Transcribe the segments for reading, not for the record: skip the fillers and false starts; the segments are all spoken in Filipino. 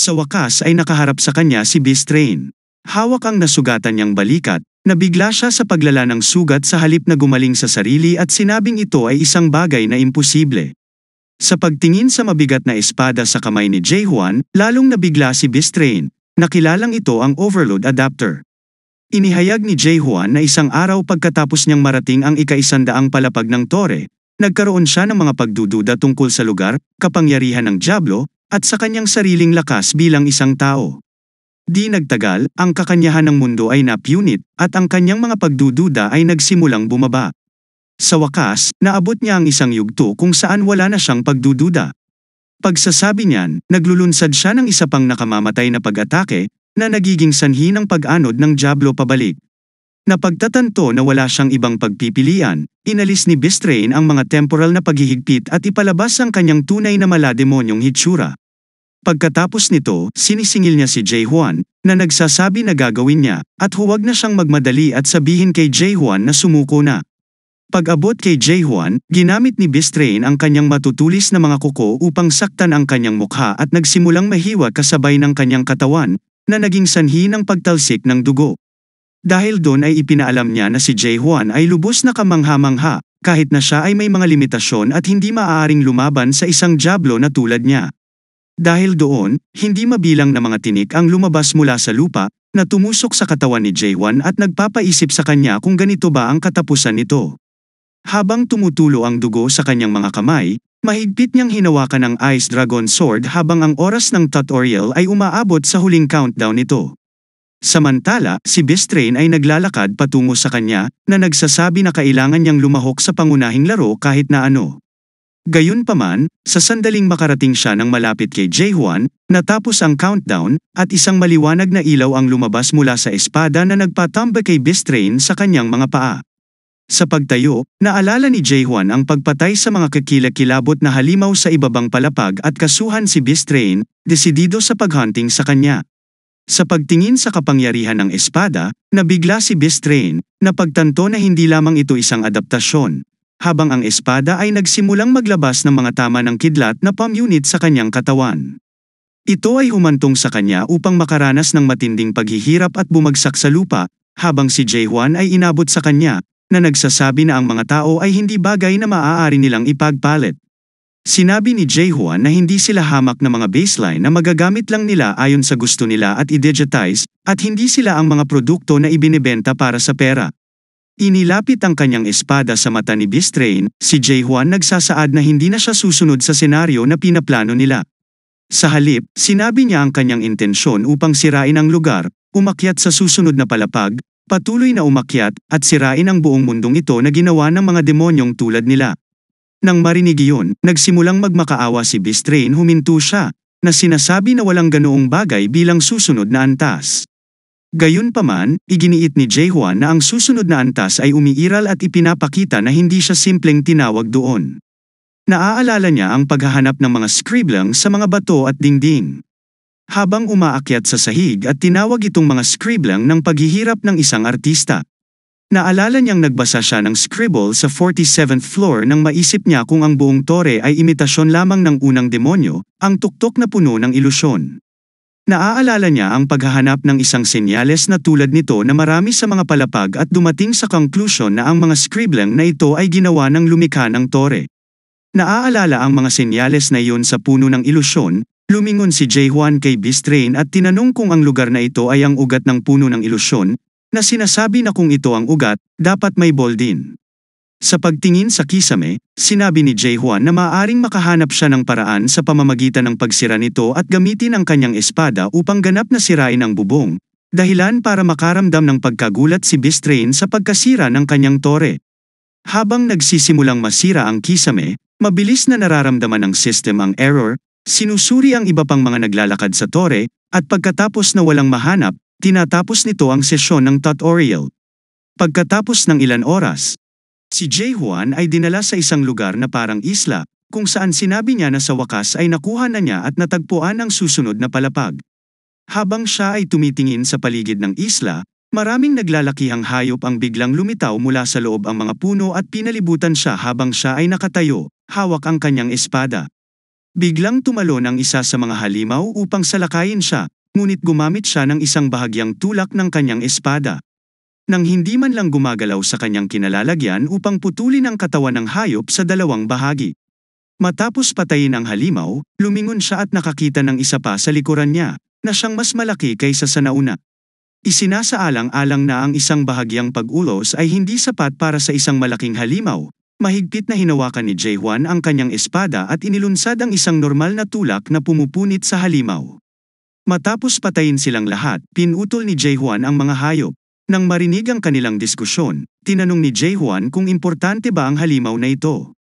Sa wakas ay nakaharap sa kanya si Beast Train. Hawak ang nasugatan niyang balikat, nabigla siya sa paglala ng sugat sa halip na gumaling sa sarili at sinabing ito ay isang bagay na imposible. Sa pagtingin sa mabigat na espada sa kamay ni Jae-hwan, lalong nabigla si Beast Train, nakilalang ito ang overload adapter. Inihayag ni Jae-hwan na isang araw pagkatapos niyang marating ang ika-100 palapag ng tore, nagkaroon siya ng mga pagdududa tungkol sa lugar, kapangyarihan ng Diablo, at sa kanyang sariling lakas bilang isang tao. Di nagtagal, ang kakanyahan ng mundo ay napunit, at ang kanyang mga pagdududa ay nagsimulang bumaba. Sa wakas, naabot niya ang isang yugto kung saan wala na siyang pagdududa. Pagsasabi niyan, naglulunsad siya ng isa pang nakamamatay na pag-atake, na nagiging sanhi ng pag-anod ng Diablo pabalik. Napagtatanto na wala siyang ibang pagpipilian, inalis ni Beast Train ang mga temporal na paghihigpit at ipalabas ang kanyang tunay na malademonyong hitsura. Pagkatapos nito, sinisingil niya si Jae-hwan, na nagsasabi na gagawin niya, at huwag na siyang magmadali at sabihin kay Jae-hwan na sumuko na. Pag-abot kay Jae-hwan, ginamit ni Beast Train ang kanyang matutulis na mga kuko upang saktan ang kanyang mukha at nagsimulang mahiwa kasabay ng kanyang katawan, na naging sanhi ng pagtalsik ng dugo. Dahil doon ay ipinaalam niya na si Jae-hwan ay lubos na kamangha-mangha, kahit na siya ay may mga limitasyon at hindi maaaring lumaban sa isang Diablo na tulad niya. Dahil doon, hindi mabilang na mga tinik ang lumabas mula sa lupa, na tumusok sa katawan ni Jae-hwan at nagpapaisip sa kanya kung ganito ba ang katapusan nito. Habang tumutulo ang dugo sa kanyang mga kamay, mahigpit niyang hinawakan ang Ice Dragon Sword habang ang oras ng tutorial ay umaabot sa huling countdown nito. Samantala, si Beast Train ay naglalakad patungo sa kanya, na nagsasabi na kailangan niyang lumahok sa pangunahing laro kahit na ano. Gayunpaman, sa sandaling makarating siya ng malapit kay Jae-hwan, natapos ang countdown, at isang maliwanag na ilaw ang lumabas mula sa espada na nagpatambe kay Beast Train sa kanyang mga paa. Sa pagtayo, naalala ni Jae-hwan ang pagpatay sa mga kakilakilabot na halimaw sa ibabang palapag at kasuhan si Beast Train, desidido sa paghunting sa kanya. Sa pagtingin sa kapangyarihan ng espada, nabigla si Beast Train, na pagtanto na hindi lamang ito isang adaptasyon, habang ang espada ay nagsimulang maglabas ng mga tama ng kidlat na pamunit sa kanyang katawan. Ito ay humantong sa kanya upang makaranas ng matinding paghihirap at bumagsak sa lupa, habang si Jae-hwan ay inabot sa kanya, na nagsasabi na ang mga tao ay hindi bagay na maaari nilang ipagpalit. Sinabi ni Jae-hwan na hindi sila hamak na mga baseline na magagamit lang nila ayon sa gusto nila at i-digitize, at hindi sila ang mga produkto na ibinebenta para sa pera. Inilapit ang kanyang espada sa mata ni Beast Train, si Jae-hwan nagsasaad na hindi na siya susunod sa senaryo na pinaplano nila. Sa halip, sinabi niya ang kanyang intensyon upang sirain ang lugar, umakyat sa susunod na palapag, patuloy na umakyat, at sirain ang buong mundong ito na ginawa ng mga demonyong tulad nila. Nang marinig iyon, nagsimulang magmakaawa si Beast Train, huminto siya, na sinasabi na walang ganoong bagay bilang susunod na antas. Gayunpaman, iginiit ni Jae-hwan na ang susunod na antas ay umiiral at ipinapakita na hindi siya simpleng tinawag doon. Naaalala niya ang paghahanap ng mga scribbling sa mga bato at dingding. Habang umaakyat sa sahig at tinawag itong mga scribbling ng paghihirap ng isang artista. Naalala niyang nagbasa siya ng scribble sa 47th floor nang maisip niya kung ang buong tore ay imitasyon lamang ng unang demonyo, ang tuktok na puno ng ilusyon. Naaalala niya ang paghahanap ng isang senyales na tulad nito na marami sa mga palapag at dumating sa conclusion na ang mga scribbling na ito ay ginawa ng lumikha ng tore. Naaalala ang mga senyales na iyon sa puno ng ilusyon. Lumingon si Jae-hwan kay Beast Train at tinanong kung ang lugar na ito ay ang ugat ng puno ng ilusyon, na sinasabi na kung ito ang ugat, dapat may ball din. Sa pagtingin sa kisame, sinabi ni Jae-hwan na maaaring makahanap siya ng paraan sa pamamagitan ng pagsira nito at gamitin ang kanyang espada upang ganap na sirain ang bubong, dahilan para makaramdam ng pagkagulat si Beast Train sa pagkasira ng kanyang tore. Habang nagsisimulang masira ang kisame, mabilis na nararamdaman ng system ang error. Sinusuri ang iba pang mga naglalakad sa tore, at pagkatapos na walang mahanap, tinatapos nito ang sesyon ng tutorial. Pagkatapos ng ilan oras, si Jae-hwan ay dinala sa isang lugar na parang isla, kung saan sinabi niya na sa wakas ay nakuha na niya at natagpuan ang susunod na palapag. Habang siya ay tumitingin sa paligid ng isla, maraming naglalakihang hayop ang biglang lumitaw mula sa loob ang mga puno at pinalibutan siya habang siya ay nakatayo, hawak ang kanyang espada. Biglang tumalon ang isa sa mga halimaw upang salakayin siya, ngunit gumamit siya ng isang bahagyang tulak ng kanyang espada. Nang hindi man lang gumagalaw sa kanyang kinalalagyan upang putulin ang katawan ng hayop sa dalawang bahagi. Matapos patayin ang halimaw, lumingon siya at nakakita ng isa pa sa likuran niya, na siyang mas malaki kaysa sa nauna. Isinasaalang-alang na ang isang bahagyang pag-ulos ay hindi sapat para sa isang malaking halimaw. Mahigpit na hinawakan ni Jae-hwan ang kanyang espada at inilunsad ang isang normal na tulak na pumupunit sa halimaw. Matapos patayin silang lahat, pinutol ni Jae-hwan ang mga hayop. Nang marinig ang kanilang diskusyon, tinanong ni Jae-hwan kung importante ba ang halimaw na ito.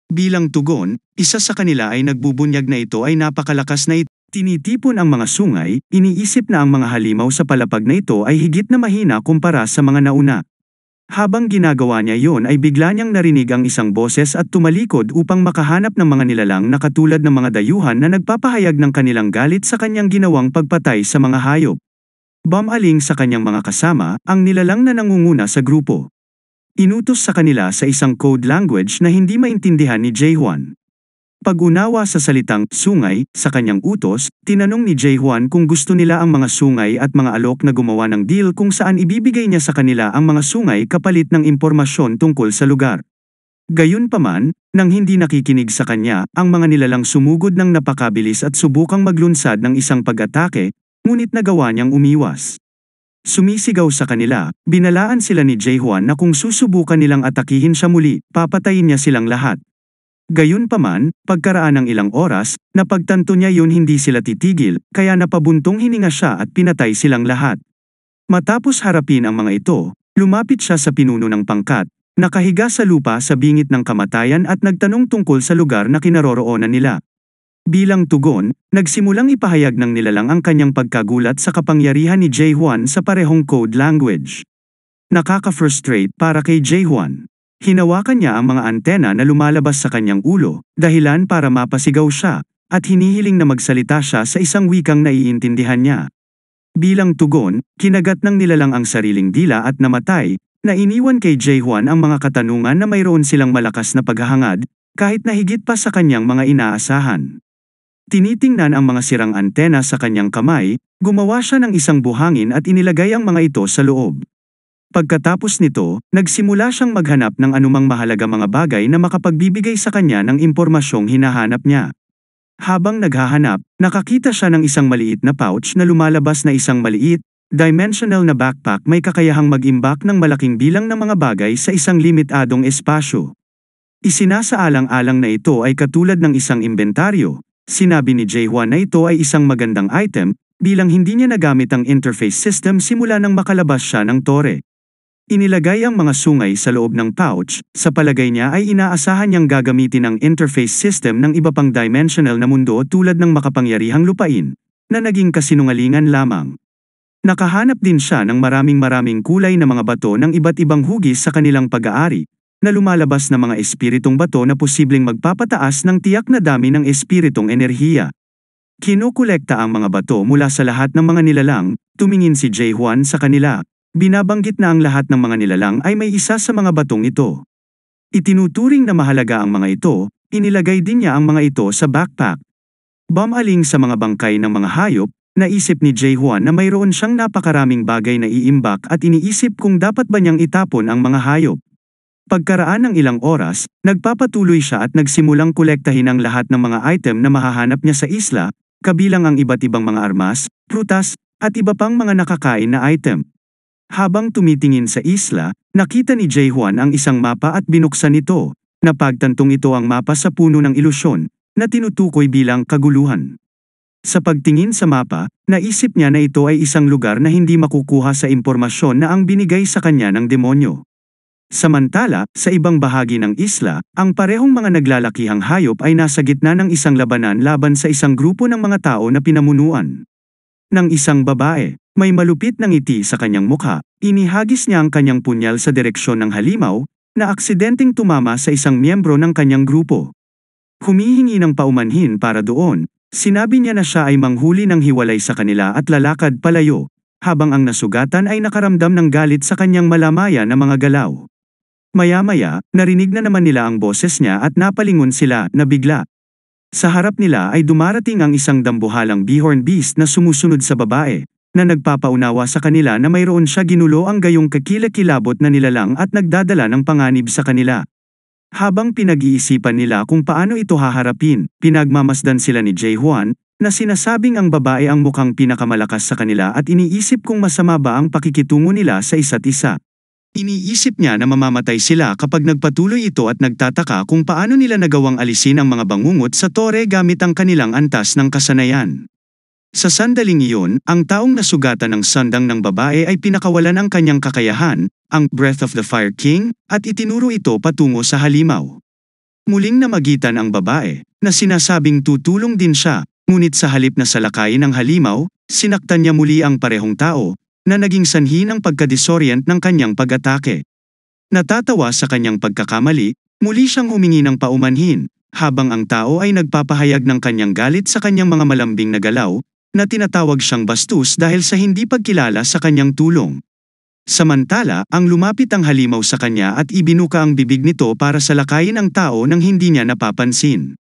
Bilang tugon, isa sa kanila ay nagbubunyag na ito ay napakalakas na ito. Tinitipon ang mga sungay, iniisip na ang mga halimaw sa palapag na ito ay higit na mahina kumpara sa mga nauna. Habang ginagawa niya yon ay bigla niyang narinig ang isang boses at tumalikod upang makahanap ng mga nilalang na katulad ng mga dayuhan na nagpapahayag ng kanilang galit sa kanyang ginawang pagpatay sa mga hayop. Bumaling sa kanyang mga kasama, ang nilalang na nangunguna sa grupo. Inutos sa kanila sa isang code language na hindi maintindihan ni Jae-hwan. Pag-unawa sa salitang sungay sa kanyang utos, tinanong ni Jae-hwan kung gusto nila ang mga sungay at mga alok na gumawa ng deal kung saan ibibigay niya sa kanila ang mga sungay kapalit ng impormasyon tungkol sa lugar. Gayunpaman, nang hindi nakikinig sa kanya, ang mga nilalang sumugod ng napakabilis at subukang maglunsad ng isang pag-atake, ngunit nagawa niyang umiwas. Sumisigaw sa kanila, binalaan sila ni Jae-hwan na kung susubukan nilang atakihin siya muli, papatayin niya silang lahat. Gayunpaman, pagkaraan ng ilang oras, napagtanto niya yun hindi sila titigil, kaya napabuntong hininga siya at pinatay silang lahat. Matapos harapin ang mga ito, lumapit siya sa pinuno ng pangkat, nakahiga sa lupa sa bingit ng kamatayan at nagtanong tungkol sa lugar na kinaroroonan nila. Bilang tugon, nagsimulang ipahayag ng nilalang ang kanyang pagkagulat sa kapangyarihan ni Jae-hwan sa parehong code language. Nakaka-frustrate para kay Jae-hwan. Hinawakan niya ang mga antena na lumalabas sa kanyang ulo, dahilan para mapasigaw siya, at hinihiling na magsalita siya sa isang wikang naiintindihan niya. Bilang tugon, kinagat ng nilalang ang sariling dila at namatay, na iniwan kay Jae-hwan ang mga katanungan na mayroon silang malakas na paghahangad, kahit na higit pa sa kanyang mga inaasahan. Tinitingnan ang mga sirang antena sa kanyang kamay, gumawa siya ng isang buhangin at inilagay ang mga ito sa loob. Pagkatapos nito, nagsimula siyang maghanap ng anumang mahalaga mga bagay na makapagbibigay sa kanya ng impormasyong hinahanap niya. Habang naghahanap, nakakita siya ng isang maliit na pouch na lumalabas na isang maliit, dimensional na backpack may kakayahang mag-imbak ng malaking bilang ng mga bagay sa isang limitadong espasyo. Isinasaalang-alang na ito ay katulad ng isang inventaryo. Sinabi ni Jae-hwan na ito ay isang magandang item, bilang hindi niya nagamit ang interface system simula nang makalabas siya ng tore. Inilagay ang mga sungay sa loob ng pouch, sa palagay niya ay inaasahan niyang gagamitin ang interface system ng iba pang dimensional na mundo tulad ng makapangyarihang lupain, na naging kasinungalingan lamang. Nakahanap din siya ng maraming kulay na mga bato ng iba't ibang hugis sa kanilang pag-aari, na lumalabas na mga espiritong bato na posibleng magpapataas ng tiyak na dami ng espiritong enerhiya. Kinukolekta ang mga bato mula sa lahat ng mga nilalang, tumingin si Jae-hwan sa kanila. Binabanggit na ang lahat ng mga nilalang ay may isa sa mga batong ito. Itinuturing na mahalaga ang mga ito, inilagay din niya ang mga ito sa backpack. Bumaling sa mga bangkay ng mga hayop, naisip ni Jae-hwan na mayroon siyang napakaraming bagay na iimbak at iniisip kung dapat ba niyang itapon ang mga hayop. Pagkaraan ng ilang oras, nagpapatuloy siya at nagsimulang kolektahin ang lahat ng mga item na mahahanap niya sa isla, kabilang ang iba't ibang mga armas, prutas, at iba pang mga nakakain na item. Habang tumitingin sa isla, nakita ni Jae-hwan ang isang mapa at binuksan ito. Napagtantong ito ang mapa sa puno ng ilusyon, na tinutukoy bilang kaguluhan. Sa pagtingin sa mapa, naisip niya na ito ay isang lugar na hindi makukuha sa impormasyon na ang binigay sa kanya ng demonyo. Samantala, sa ibang bahagi ng isla, ang parehong mga naglalakihang hayop ay nasa gitna ng isang labanan laban sa isang grupo ng mga tao na pinamunuan ng isang babae. May malupit na ngiti sa kanyang mukha, inihagis niya ang kanyang punyal sa direksyon ng halimaw, na aksidenteng tumama sa isang miyembro ng kanyang grupo. Humihingi ng paumanhin para doon, sinabi niya na siya ay manghuli ng hiwalay sa kanila at lalakad palayo, habang ang nasugatan ay nakaramdam ng galit sa kanyang malamaya na mga galaw. Maya-maya, narinig na naman nila ang boses niya at napalingon sila na bigla. Sa harap nila ay dumarating ang isang dambuhalang bihorn beast na sumusunod sa babae, na nagpapaunawa sa kanila na mayroon siya ginulo ang gayong kakilakilabot na nilalang at nagdadala ng panganib sa kanila. Habang pinag-iisipan nila kung paano ito haharapin, pinagmamasdan sila ni Jae-hwan, na sinasabing ang babae ang mukhang pinakamalakas sa kanila at iniisip kung masama ba ang pakikitungo nila sa isa't isa. Iniisip niya na mamamatay sila kapag nagpatuloy ito at nagtataka kung paano nila nagawang alisin ang mga bangungot sa tore gamit ang kanilang antas ng kasanayan. Sa sandaling iyon, ang taong nasugatan ng sandang ng babae ay pinakawalan ang kanyang kakayahan, ang Breath of the Fire King, at itinuro ito patungo sa halimaw. Muling namagitan ang babae, na sinasabing tutulong din siya, ngunit sa halip na salakayin ng halimaw, sinaktan niya muli ang parehong tao, na naging sanhi ng pagkadisorient ng kanyang pag-atake. Natatawa sa kanyang pagkakamali, muli siyang humingi ng paumanhin, habang ang tao ay nagpapahayag ng kanyang galit sa kanyang mga malambing na galaw, na tinatawag siyang bastos dahil sa hindi pagkilala sa kanyang tulong. Samantala, ang lumapit ang halimaw sa kanya at ibinuka ang bibig nito para salakayin ang tao nang hindi niya napapansin.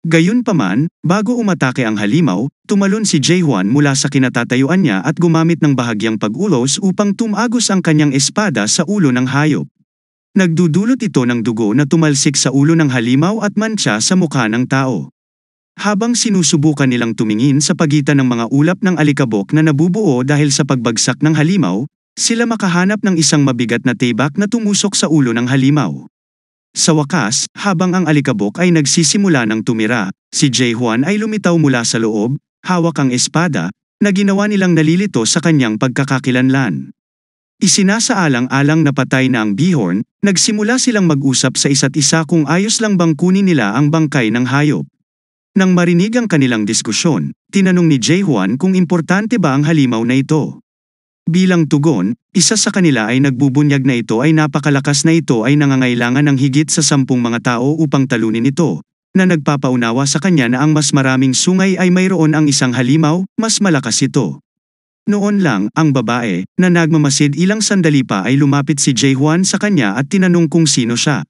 Gayunpaman, bago umatake ang halimaw, tumalon si Jae-hwan mula sa kinatatayuan niya at gumamit ng bahagyang pag-ulos upang tumagos ang kanyang espada sa ulo ng hayop. Nagdudulot ito ng dugo na tumalsik sa ulo ng halimaw at mantsa sa mukha ng tao. Habang sinusubukan nilang tumingin sa pagitan ng mga ulap ng alikabok na nabubuo dahil sa pagbagsak ng halimaw, sila makahanap ng isang mabigat na tibak na tumusok sa ulo ng halimaw. Sa wakas, habang ang alikabok ay nagsisimula ng tumira, si Jae-hwan ay lumitaw mula sa loob, hawak ang espada, na ginawa nilang nalilito sa kanyang pagkakakilanlan. Isinasaalang-alang na patay na ang bihorn, nagsimula silang mag-usap sa isa't isa kung ayos lang bang kunin nila ang bangkay ng hayop. Nang marinig ang kanilang diskusyon, tinanong ni Jae-hwan kung importante ba ang halimaw na ito. Bilang tugon, isa sa kanila ay nagbubunyag na ito ay napakalakas na ito ay nangangailangan ng higit sa 10 mga tao upang talunin ito, na nagpapaunawa sa kanya na ang mas maraming sungay ay mayroon ang isang halimaw, mas malakas ito. Noon lang, ang babae, na nagmamasid ilang sandali pa ay lumapit si Jae-hwan sa kanya at tinanong kung sino siya.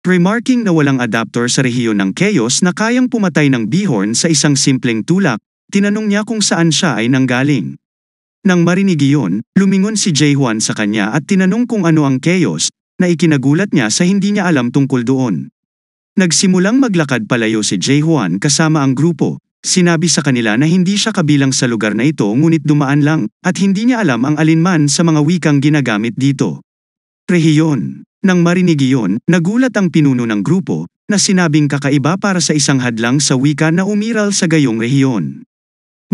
Remarking na walang adapter sa rehiyon ng Chaos na kayang pumatay ng bihorn sa isang simpleng tulak, tinanong niya kung saan siya ay nanggaling. Nang marinig iyon, lumingon si Jae-hwan sa kanya at tinanong kung ano ang Chaos, na ikinagulat niya sa hindi niya alam tungkol doon. Nagsimulang maglakad palayo si Jae-hwan kasama ang grupo, sinabi sa kanila na hindi siya kabilang sa lugar na ito ngunit dumaan lang, at hindi niya alam ang alinman sa mga wikang ginagamit dito. Rehiyon. Nang marinig iyon, nagulat ang pinuno ng grupo, na sinabing kakaiba para sa isang hadlang sa wika na umiral sa gayong rehiyon.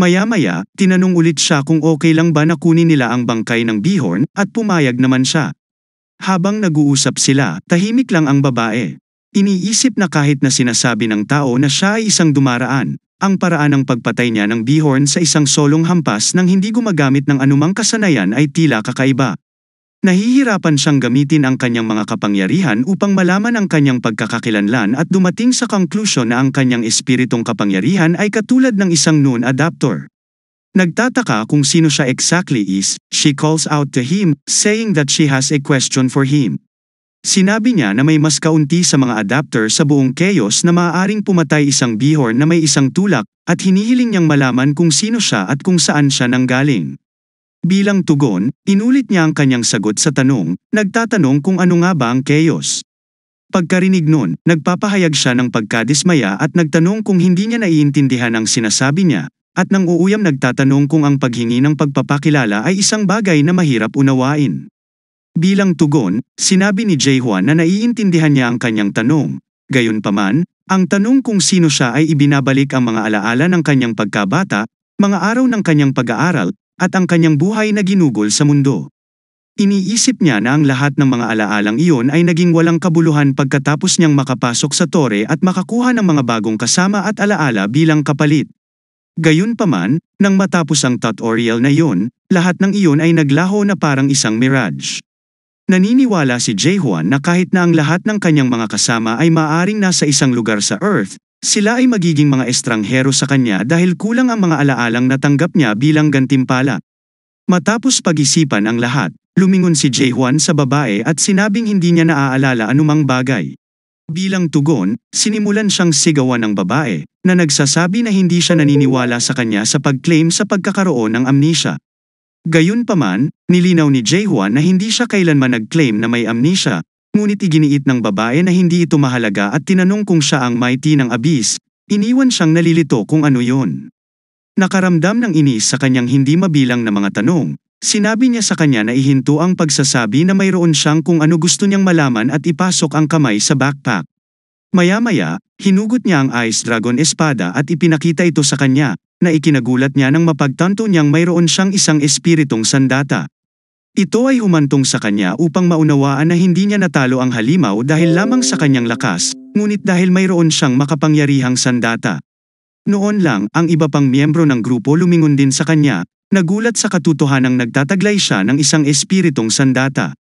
Maya-maya, tinanong ulit siya kung okay lang ba na kunin nila ang bangkay ng bihorn, at pumayag naman siya. Habang nag-uusap sila, tahimik lang ang babae. Iniisip na kahit na sinasabi ng tao na siya ay isang dumaraan, ang paraan ng pagpatay niya ng bihorn sa isang solong hampas nang hindi gumagamit ng anumang kasanayan ay tila kakaiba. Nahihirapan siyang gamitin ang kanyang mga kapangyarihan upang malaman ang kanyang pagkakakilanlan at dumating sa konklusyon na ang kanyang espiritong kapangyarihan ay katulad ng isang noon adapter. Nagtataka kung sino siya exactly is, she calls out to him, saying that she has a question for him. Sinabi niya na may mas kaunti sa mga adapter sa buong Chaos na maaaring pumatay isang bihorn na may isang tulak, at hinihiling niyang malaman kung sino siya at kung saan siya nanggaling. Bilang tugon, inulit niya ang kanyang sagot sa tanong, nagtatanong kung ano nga ba ang Chaos. Pagkarinig nun, nagpapahayag siya ng pagkadismaya at nagtanong kung hindi niya naiintindihan ang sinasabi niya, at nang uuyam nagtatanong kung ang paghingi ng pagpapakilala ay isang bagay na mahirap unawain. Bilang tugon, sinabi ni Jae-hwan na naiintindihan niya ang kanyang tanong. Gayunpaman, ang tanong kung sino siya ay ibinabalik ang mga alaala ng kanyang pagkabata, mga araw ng kanyang pag-aaral, at ang kanyang buhay na ginugol sa mundo. Iniisip niya na ang lahat ng mga alaalang iyon ay naging walang kabuluhan pagkatapos niyang makapasok sa tore at makakuha ng mga bagong kasama at alaala bilang kapalit. Gayunpaman, nang matapos ang tutorial na iyon, lahat ng iyon ay naglaho na parang isang mirage. Naniniwala si Jae-hwan na kahit na ang lahat ng kanyang mga kasama ay maaaring nasa isang lugar sa Earth, sila ay magiging mga estranghero sa kanya dahil kulang ang mga alaalang natanggap niya bilang gantimpala. Matapos pag-isipan ang lahat, lumingon si Jae-hwan sa babae at sinabing hindi niya naaalala anumang bagay. Bilang tugon, sinimulan siyang sigawan ng babae, na nagsasabi na hindi siya naniniwala sa kanya sa pag-claim sa pagkakaroon ng amnesia. Gayunpaman, nilinaw ni Jae-hwan na hindi siya kailanman nag-claim na may amnesia, ngunit iginiit ng babae na hindi ito mahalaga at tinanong kung siya ang mighty ng abyss, iniwan siyang nalilito kung ano yon. Nakaramdam ng inis sa kanyang hindi mabilang na mga tanong, sinabi niya sa kanya na ihinto ang pagsasabi na mayroon siyang kung ano gusto niyang malaman at ipasok ang kamay sa backpack. Maya-maya, hinugot niya ang Ice Dragon Espada at ipinakita ito sa kanya, na ikinagulat niya nang mapagtanto niyang mayroon siyang isang espiritong sandata. Ito ay humantong sa kanya upang maunawaan na hindi niya natalo ang halimaw dahil lamang sa kanyang lakas, ngunit dahil mayroon siyang makapangyarihang sandata. Noon lang, ang iba pang miyembro ng grupo lumingon din sa kanya, nagulat sa katotohanang nagtataglay siya ng isang espiritong sandata.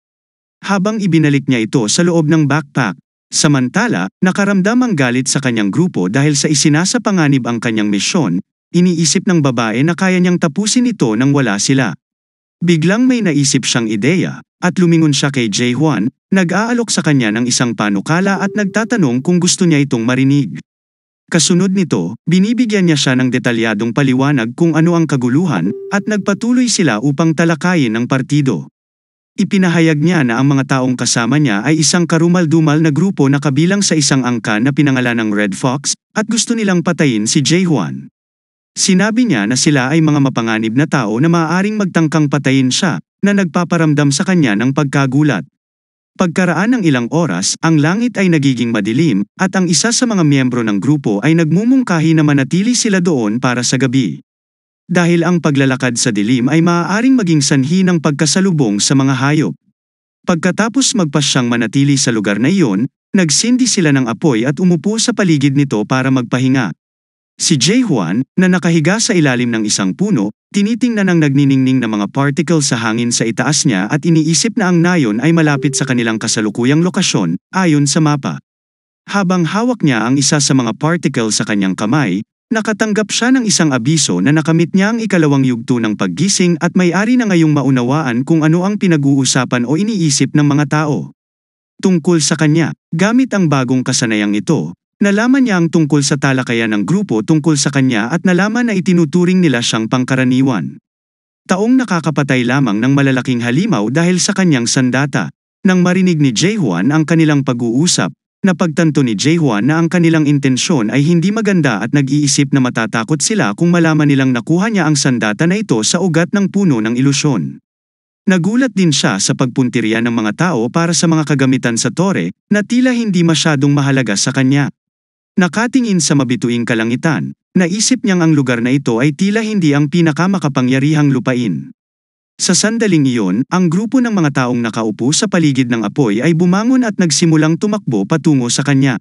Habang ibinalik niya ito sa loob ng backpack, samantala, nakaramdam ang galit sa kanyang grupo dahil sa isinasapanganib ang kanyang misyon, iniisip ng babae na kaya niyang tapusin ito nang wala sila. Biglang may naisip siyang ideya, at lumingon siya kay Jae-hwan, nag-aalok sa kanya ng isang panukala at nagtatanong kung gusto niya itong marinig. Kasunod nito, binibigyan niya siya ng detalyadong paliwanag kung ano ang kaguluhan, at nagpatuloy sila upang talakayin ang partido. Ipinahayag niya na ang mga taong kasama niya ay isang karumal-dumal na grupo na kabilang sa isang angka na pinangalan ng Red Fox, at gusto nilang patayin si Jae-hwan. Sinabi niya na sila ay mga mapanganib na tao na maaaring magtangkang patayin siya, na nagpaparamdam sa kanya ng pagkagulat. Pagkaraan ng ilang oras, ang langit ay nagiging madilim, at ang isa sa mga miyembro ng grupo ay nagmumungkahi na manatili sila doon para sa gabi. Dahil ang paglalakad sa dilim ay maaaring maging sanhi ng pagkasalubong sa mga hayop. Pagkatapos magpasyang manatili sa lugar na iyon, nagsindi sila ng apoy at umupo sa paligid nito para magpahinga. Si Jae-hwan, na nakahiga sa ilalim ng isang puno, tinitingnan ang nagniningning na mga particle sa hangin sa itaas niya at iniisip na ang nayon ay malapit sa kanilang kasalukuyang lokasyon, ayon sa mapa. Habang hawak niya ang isa sa mga particle sa kanyang kamay, nakatanggap siya ng isang abiso na nakamit niya ang ikalawang yugto ng paggising at may-ari na ngayong maunawaan kung ano ang pinag-uusapan o iniisip ng mga tao. Tungkol sa kanya, gamit ang bagong kasanayang ito, nalaman niya ang tungkol sa talakayan ng grupo tungkol sa kanya at nalaman na itinuturing nila siyang pangkaraniwan. Taong nakakapatay lamang ng malalaking halimaw dahil sa kanyang sandata. Nang marinig ni Jae-hwan ang kanilang pag-uusap, napagtanto ni Jae-hwan na ang kanilang intensyon ay hindi maganda at nag-iisip na matatakot sila kung malaman nilang nakuha niya ang sandata na ito sa ugat ng puno ng ilusyon. Nagulat din siya sa pagpuntirya ng mga tao para sa mga kagamitan sa tore na tila hindi masyadong mahalaga sa kanya. Nakatingin sa mabituing kalangitan, naisip niyang ang lugar na ito ay tila hindi ang pinakamakapangyarihang lupain. Sa sandaling iyon, ang grupo ng mga taong nakaupo sa paligid ng apoy ay bumangon at nagsimulang tumakbo patungo sa kanya.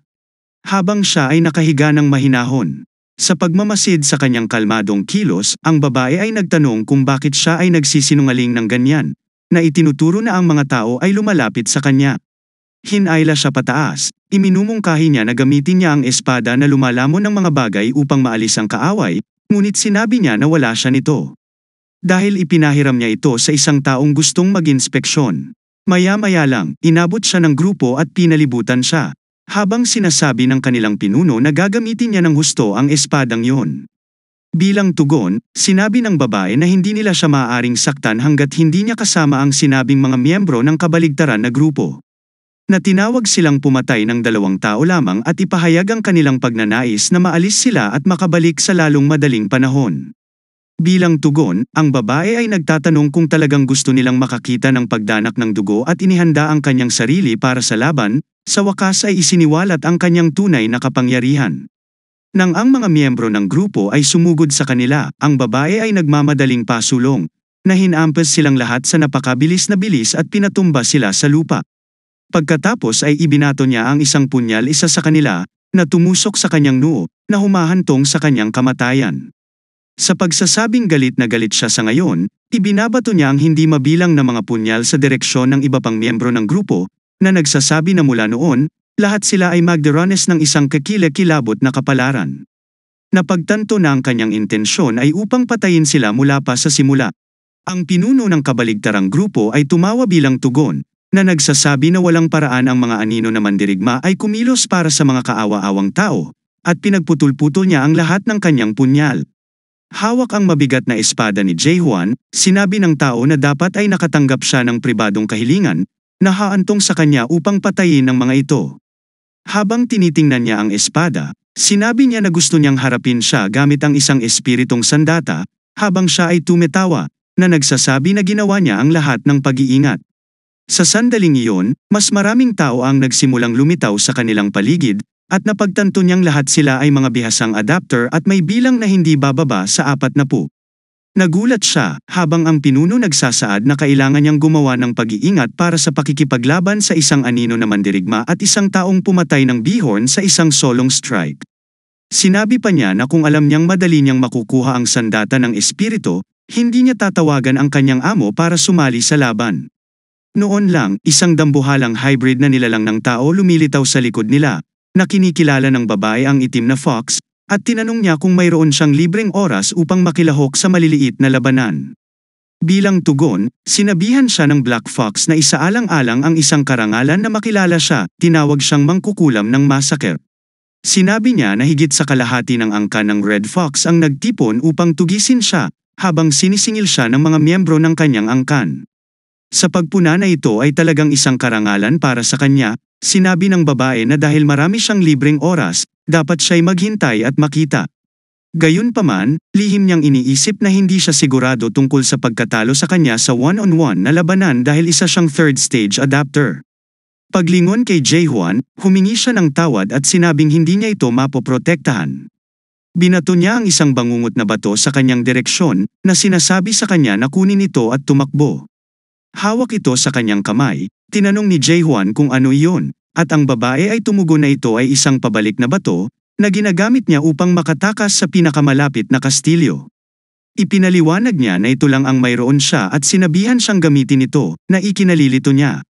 Habang siya ay nakahiga ng mahinahon. Sa pagmamasid sa kanyang kalmadong kilos, ang babae ay nagtanong kung bakit siya ay nagsisinungaling ng ganyan, na itinuturo na ang mga tao ay lumalapit sa kanya. Hinayla siya pataas, iminumungkahi niya na gamitin niya ang espada na lumalamon ng mga bagay upang maalis ang kaaway, ngunit sinabi niya na wala siya nito. Dahil ipinahiram niya ito sa isang taong gustong mag-inspeksyon. Maya-maya lang, inabot siya ng grupo at pinalibutan siya, habang sinasabi ng kanilang pinuno na gagamitin niya ng husto ang espadang yon. Bilang tugon, sinabi ng babae na hindi nila siya maaaring saktan hanggat hindi niya kasama ang sinabing mga miyembro ng kabaligtaran na grupo. Na tinawag silang pumatay ng 2 tao lamang at ipahayag ang kanilang pagnanais na maalis sila at makabalik sa lalong madaling panahon. Bilang tugon, ang babae ay nagtatanong kung talagang gusto nilang makakita ng pagdanak ng dugo at inihanda ang kanyang sarili para sa laban, sa wakas ay isiniwalat ang kanyang tunay na kapangyarihan. Nang ang mga miyembro ng grupo ay sumugod sa kanila, ang babae ay nagmamadaling pasulong, na hinampas silang lahat sa napakabilis na bilis at pinatumba sila sa lupa. Pagkatapos ay ibinato niya ang isang punyal isa sa kanila, na tumusok sa kanyang noo, na humahantong sa kanyang kamatayan. Sa pagsasabing galit na galit siya sa ngayon, ibinabato niya ang hindi mabilang na mga punyal sa direksyon ng iba pang miyembro ng grupo, na nagsasabi na mula noon, lahat sila ay magdaranas ng isang kakilakilabot na kapalaran. Napagtanto na ang kanyang intensyon ay upang patayin sila mula pa sa simula. Ang pinuno ng kabaligtarang grupo ay tumawa bilang tugon, na nagsasabi na walang paraan ang mga anino na mandirigma ay kumilos para sa mga kaawa-awang tao, at pinagputol-putol niya ang lahat ng kanyang punyal. Hawak ang mabigat na espada ni Jae-hwan, sinabi ng tao na dapat ay nakatanggap siya ng pribadong kahilingan, na haantong sa kanya upang patayin ng mga ito. Habang tinitingnan niya ang espada, sinabi niya na gusto niyang harapin siya gamit ang isang espiritong sandata, habang siya ay tumetawa, na nagsasabi na ginawa niya ang lahat ng pag-iingat. Sa sandaling iyon, mas maraming tao ang nagsimulang lumitaw sa kanilang paligid, at napagtanto niyang lahat sila ay mga bihasang adapter at may bilang na hindi bababa sa 40. Nagulat siya, habang ang pinuno nagsasaad na kailangan niyang gumawa ng pag-iingat para sa pakikipaglaban sa isang anino na mandirigma at isang taong pumatay ng bihon sa isang solong strike. Sinabi pa niya na kung alam niyang madali niyang makukuha ang sandata ng espiritu, hindi niya tatawagan ang kanyang amo para sumali sa laban. Noon lang, isang dambuhalang hybrid na nilalang ng tao lumilitaw sa likod nila, na kinikilala ng babae ang itim na fox, at tinanong niya kung mayroon siyang libreng oras upang makilahok sa maliliit na labanan. Bilang tugon, sinabihan siya ng Black Fox na isaalang-alang ang isang karangalan na makilala siya, tinawag siyang mangkukulam ng massacre. Sinabi niya na higit sa kalahati ng angkan ng Red Fox ang nagtipon upang tugisin siya, habang sinisingil siya ng mga miyembro ng kanyang angkan. Sa pagpuna na ito ay talagang isang karangalan para sa kanya, sinabi ng babae na dahil marami siyang libreng oras, dapat siya'y maghintay at makita. Gayunpaman, lihim niyang iniisip na hindi siya sigurado tungkol sa pagkatalo sa kanya sa one-on-one na labanan dahil isa siyang third stage adapter. Paglingon kay Jae-hwan, humingi siya ng tawad at sinabing hindi niya ito mapoprotektahan. Binato niya ang isang bangungot na bato sa kanyang direksyon, na sinasabi sa kanya na kunin ito at tumakbo. Hawak ito sa kanyang kamay, tinanong ni Jae-hwan kung ano iyon, at ang babae ay tumugon na ito ay isang pabalik na bato, na ginagamit niya upang makatakas sa pinakamalapit na kastilyo. Ipinaliwanag niya na ito lang ang mayroon siya at sinabihan siyang gamitin ito, na ikinalilito niya.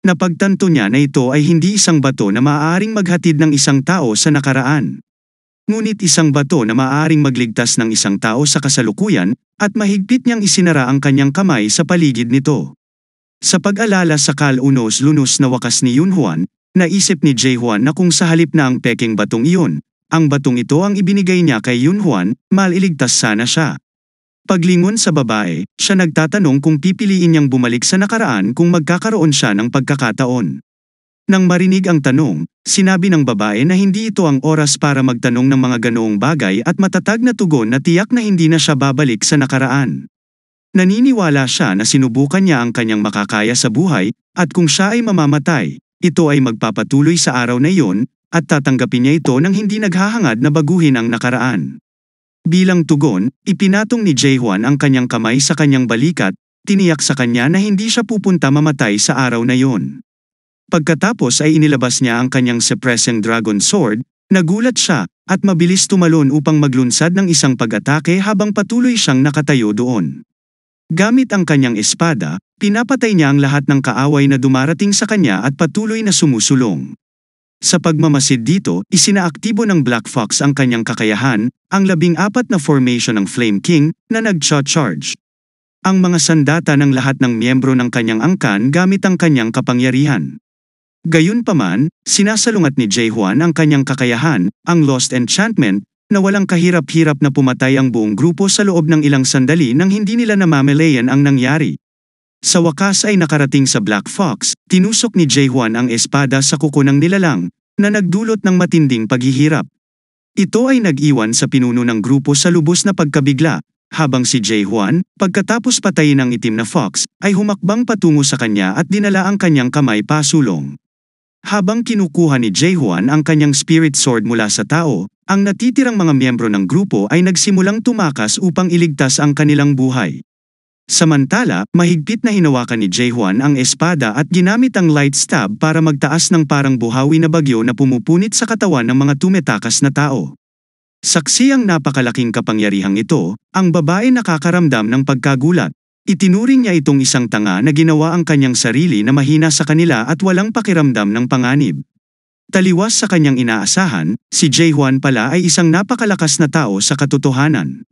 Napagtanto niya na ito ay hindi isang bato na maaaring maghatid ng isang tao sa nakaraan. Ngunit isang bato na maaaring magligtas ng isang tao sa kasalukuyan, at mahigpit niyang isinara ang kanyang kamay sa paligid nito. Sa pag-alala sa kalunos-lunos na wakas ni Yunhwan, naisip ni Jae-hwan na kung sa halip na ang peking batong iyon, ang batong ito ang ibinigay niya kay Yunhwan, maliligtas sana siya. Paglingon sa babae, siya nagtatanong kung pipiliin niyang bumalik sa nakaraan kung magkakaroon siya ng pagkakataon. Nang marinig ang tanong, sinabi ng babae na hindi ito ang oras para magtanong ng mga ganoong bagay at matatag na tugon na tiyak na hindi na siya babalik sa nakaraan. Naniniwala siya na sinubukan niya ang kanyang makakaya sa buhay, at kung siya ay mamamatay, ito ay magpapatuloy sa araw na iyon, at tatanggapin niya ito nang hindi naghahangad na baguhin ang nakaraan. Bilang tugon, ipinatong ni Jae-hwan ang kanyang kamay sa kanyang balikat, tiniyak sa kanya na hindi siya pupunta mamatay sa araw na iyon. Pagkatapos ay inilabas niya ang kanyang suppressing dragon sword, nagulat siya, at mabilis tumalon upang maglunsad ng isang pag-atake habang patuloy siyang nakatayo doon. Gamit ang kanyang espada, pinapatay niya ang lahat ng kaaway na dumarating sa kanya at patuloy na sumusulong. Sa pagmamasid dito, isinaaktibo ng Black Fox ang kanyang kakayahan, ang 14 na formation ng Flame King, na nag-charge. Ang mga sandata ng lahat ng miyembro ng kanyang angkan gamit ang kanyang kapangyarihan. Gayunpaman, sinasalungat ni Jae-hwan ang kanyang kakayahan, ang Lost Enchantment, na walang kahirap-hirap na pumatay ang buong grupo sa loob ng ilang sandali nang hindi nila namamalayan ang nangyari. Sa wakas ay nakarating sa Black Fox, tinusok ni Jae-hwan ang espada sa kuko ng nilalang, na nagdulot ng matinding paghihirap. Ito ay nag-iwan sa pinuno ng grupo sa lubos na pagkabigla, habang si Jae-hwan, pagkatapos patayin ang itim na fox, ay humakbang patungo sa kanya at dinala ang kanyang kamay pasulong. Habang kinukuha ni Jae-hwan ang kanyang spirit sword mula sa tao, ang natitirang mga miyembro ng grupo ay nagsimulang tumakas upang iligtas ang kanilang buhay. Samantala, mahigpit na hinawakan ni Jae-hwan ang espada at ginamit ang light stab para magtaas ng parang buhawi na bagyo na pumupunit sa katawan ng mga tumetakas na tao. Saksi ang napakalaking kapangyarihang ito, ang babae nakakaramdam ng pagkagulat. Itinuring niya itong isang tanga na ginawa ang kanyang sarili na mahina sa kanila at walang pakiramdam ng panganib. Taliwas sa kanyang inaasahan, si Jae-hwan pala ay isang napakalakas na tao sa katotohanan.